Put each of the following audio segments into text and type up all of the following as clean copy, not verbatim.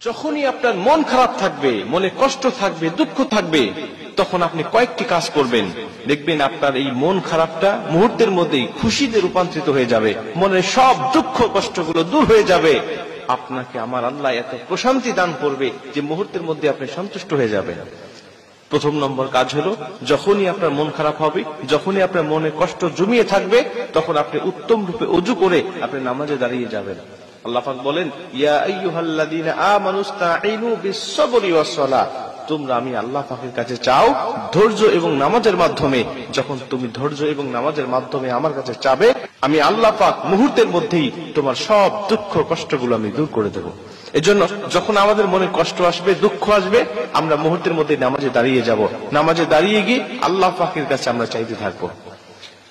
যখনই আপনার মন খারাপ থাকবে, মনে কষ্ট থাকবে, দুঃখ থাকবে, তখন আপনি কয়েকটি কাজ করবেন, দেখবেন আপনার এই মন খারাপটা মুহূর্তের মধ্যেই খুশিতে রূপান্তরিত হয়ে যাবে, মনের সব দুঃখ কষ্টগুলো দূর হয়ে যাবে। আপনাকে আমার আল্লাহ এত প্রশান্তি দান করবে যে মুহূর্তের মধ্যে আপনি সন্তুষ্ট হয়ে যাবেন। প্রথম নম্বর কাজ হলো, যখনই আপনার মন খারাপ হবে, যখনই আপনার মনে কষ্ট জমিয়ে থাকবে, তখন আপনি উত্তম রূপে ওযু করে আপনি নামাজে দাঁড়িয়ে যাবেন। আল্লাহ পাক বলেন, ইয়া আইয়ুহাল্লাযীনা আমানুস্তাঈনু বিস-সাবরি ওয়াস-সালাহ, তোমরা আমি আল্লাহ পাকের কাছে চাও ধৈর্য এবং নামাজের মাধ্যমে। যখন তুমি ধৈর্য এবং নামাজের মাধ্যমে আমার কাছে চাবে, আমি আল্লাহ পাক মুহূর্তের মধ্যেই তোমার সব দুঃখ কষ্টগুলো আমি দূর করে দেব। এজন্য যখন আমাদের মনে কষ্ট আসবে, দুঃখ আসবে, আমরা মুহূর্তের মধ্যে নামাজে দাঁড়িয়ে যাব। নামাজে দাঁড়িয়ে গিয়ে আল্লাহ পাকের কাছে আমরা চাইতে থাকবো।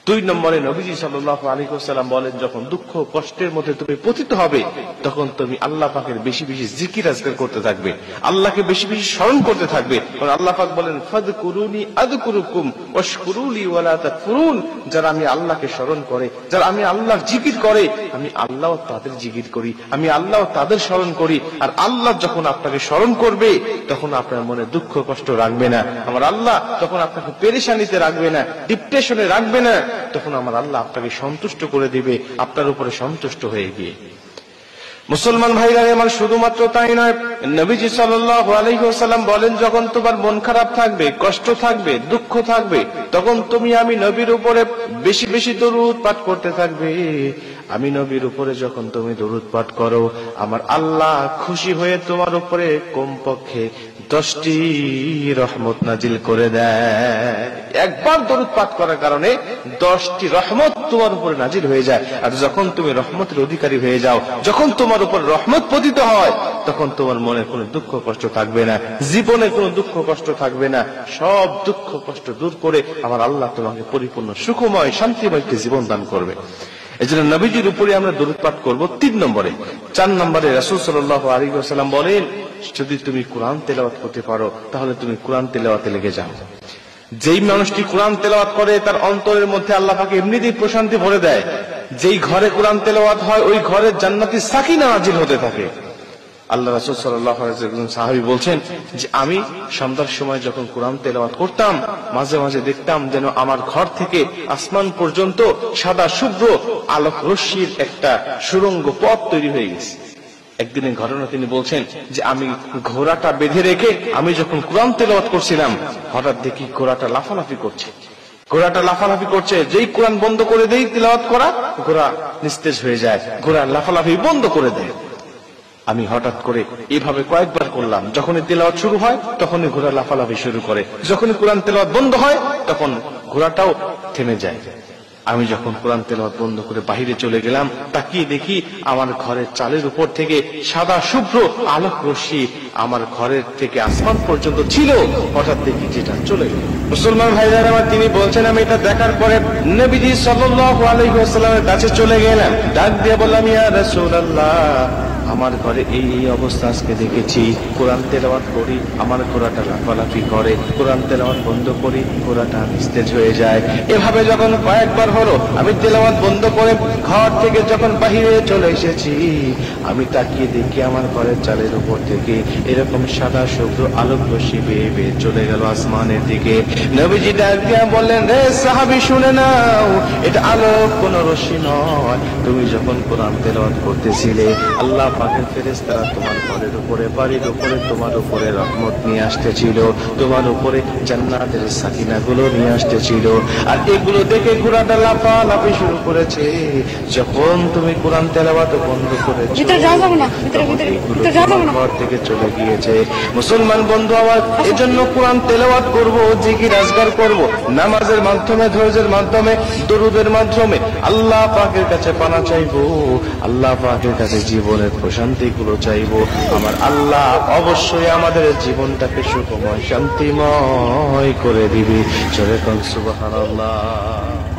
2 নম্বরে নবীজি সাল্লাল্লাহু আলাইহি ওয়াসাল্লাম বলেন, যখন দুঃখ কষ্টের মধ্যে তুমি পতিত হবে, তখন তুমি আল্লাহ পাকের বেশি বেশি জিকির আজকার করতে থাকবে, আল্লাহকে বেশি বেশি স্মরণ করতে থাকবে। কারণ আল্লাহ পাক বলেন, ফাযকুরুনি আযকুরুকুম ওয়াশকুরুলি ওয়ালা তাকফুরুন, যারা আমি আল্লাহকে স্মরণ করে, যারা আমি আল্লাহর জিকির করে, আমি আল্লাহও তাদের জিকির করি, আমি আল্লাহও তাদের স্মরণ করি। আর আল্লাহ যখন আপনাকে স্মরণ করবে, তখন আপনার মনে দুঃখ কষ্ট রাখবে না। আমার আল্লাহ তখন আপনাকে পেরেশানিতে রাখবে না, ডিপ্রেশনে রাখবে না। তখন আমার আল্লাহ আপনাকে সন্তুষ্ট করে দিবে, আপনার উপরে সন্তুষ্ট হয়ে গিয়ে। মুসলমান ভাইরা আমার, শুধুমাত্র তাই নয়, নবীজি সাল্লাল্লাহু আলাইহি ওয়াসাল্লাম বলেন, যখন তোমার মন খারাপ থাকবে, কষ্ট থাকবে, দুঃখ থাকবে, তখন তুমি আমি নবীর উপরে বেশি বেশি দরুদ পাঠ করতে থাকবে। আমি নবীর উপরে যখন তুমি দরুদ পাঠ করো, আমার আল্লাহ খুশি হয়ে তোমার উপরে কমপক্ষে 10টি রহমত নাজিল করে দেয়। একবার দরুদ পাঠ করার কারণে 10টি রহমত তোমার উপরে নাজিল হয়ে যায়। আর যখন তুমি রহমতের অধিকারী হয়ে যাও, যখন তোমার উপর রহমত পতিত হয়, তখন তোমার মনে কোনো দুঃখ কষ্ট থাকবে না, জীবনে কোনো দুঃখ কষ্ট থাকবে না। সব দুঃখ কষ্ট দূর করে আমার আল্লাহ তোমাকে পরিপূর্ণ সুখময় শান্তিময় একটি জীবন দান করবে। এই জন্য নবীজির উপরে আমরা দরুদ পাঠ করবো 3 নম্বরে। 4 নম্বরে রাসূল সাল্লাল্লাহু আলাইহি ওয়াসাল্লাম বলেন, যদি তুমি কোরআন তেলাওয়াত করতে পারো, তাহলে তুমি কোরআন তেলাওয়াতে লেগে যাও। যেই মানুষটি কোরআন তেলাওয়াত করে, তার অন্তরের মধ্যে আল্লাহ পাক এমনিতেই প্রশান্তি ভরে দেয়। যেই ঘরে কোরআন তেলাওয়াত হয়, ওই ঘরে জান্নাতি সাকিনা নাজিল হতে থাকে। আল্লাহ রাসূল সাল্লাল্লাহু আলাইহি ওয়াসাল্লাম সাহাবী বলছেন যে, আমি সন্ধ্যার সময় যখন কোরআন তেলাওয়াত করতাম, মাঝে মাঝে দেখতাম যেন আমার ঘর থেকে আসমান পর্যন্ত সাদা শুভ্র আলোক রশ্মির একটা সুড়ঙ্গ পথ তৈরি হয়ে গেছে। একদিনের ঘটনা তিনি বলছেন যে, আমি ঘোড়াটা বেঁধে রেখে আমি যখন কোরআন তেলাওয়াত করছিলাম, হঠাৎ দেখি ঘোড়াটা লাফালাফি করছে। ঘোড়াটা লাফালাফি করছে, যেই কোরআন বন্ধ করে দেই তেলাওয়াত করা, ঘোড়া নিস্তেজ হয়ে যায়, ঘোড়া লাফালাফি বন্ধ করে দেয়। আমি হঠাৎ করে এভাবে কয়েকবার করলাম। যখনই তেলাওয়াত শুরু হয়, তখনই ঘোড়া লাফালাফি শুরু করে, যখনই কোরআন তেলাওয়াত বন্ধ হয়, তখন ঘোড়াটাও থেমে যায়। আমি যখন কোরআন তেলাওয়াত বন্ধ করে বাহিরে চলে গেলাম, তাকিয়ে দেখি আমার ঘরের চালের উপর থেকে সাদা শুভ্র আলোক রশ্মি আমার ঘরের থেকে আসমান পর্যন্ত ছিল। হঠাৎ দেখি যেটা চলে গেল। মুসলমান ভাইরা আমার, তিনি বলছেন, আমি এটা দেখার পরে নবীজি সাল্লাল্লাহু আলাইহি ওয়াসাল্লামের কাছে চলে গেলাম। ডাক দিয়ে বললাম, ইয়া রাসূলুল্লাহ, আমার ঘরে এই অবস্থা আজকে দেখেছি। কোরআন তেলাওয়াত করি, আমার ঘোড়াটা লাফালাফি করে, কোরআন তেলাওয়াত বন্ধ করি, ঘোড়াটা নিস্তেজ হয়ে যায়। এভাবে যখন কয়েকবার হলো, আমি তেলাওয়াত বন্ধ করে ঘর থেকে যখন বাহিরে চলে এসেছি, আমি তাকিয়ে দেখি আমার ঘরের চালের উপর থেকে এরকম সাদা শুভ্র আলোক রশ্মি বেয়ে বেয়ে চলে গেল আসমানের দিকে। নবীজি ডাক দিয়ে বললেন, রে সাহাবী, শুনে নাও, এটা আলোক কোন রশ্মি নয়। তুমি যখন কোরআন তেলাওয়াত করতেছিলে, আল্লাহ পাকের ফেরেশতারা তোমার ঘরের উপরে, বাড়ির উপরে, তোমার উপরে রহমত নিয়ে আসতেছিল, তোমার উপরে জান্নাতের সাকিনা গুলো নিয়ে আসতেছিল। আর এগুলো দেখে ঘোড়াটা লাফালাফি শুরু করেছে। যখন তুমি কোরআন তেলাওয়াত বন্ধ করেছো, ঘর থেকে চলে গিয়েছে। মুসলমান বন্ধু আমার, এজন্য কোরআন তেলাওয়াত করব, জিকির আজকার করব, নামাজের মাধ্যমে, ধৈর্যের মাধ্যমে, দরুদের মাধ্যমে আল্লাহ পাকের কাছে পানা চাইবো, আল্লাহ পাকের কাছে জীবনের প্রশান্তি গুলো চাইবো। আমার আল্লাহ অবশ্যই আমাদের জীবনটাকে সুখময় শান্তিময় করে দিবে। জোরে কোন সুবহানাল্লাহ।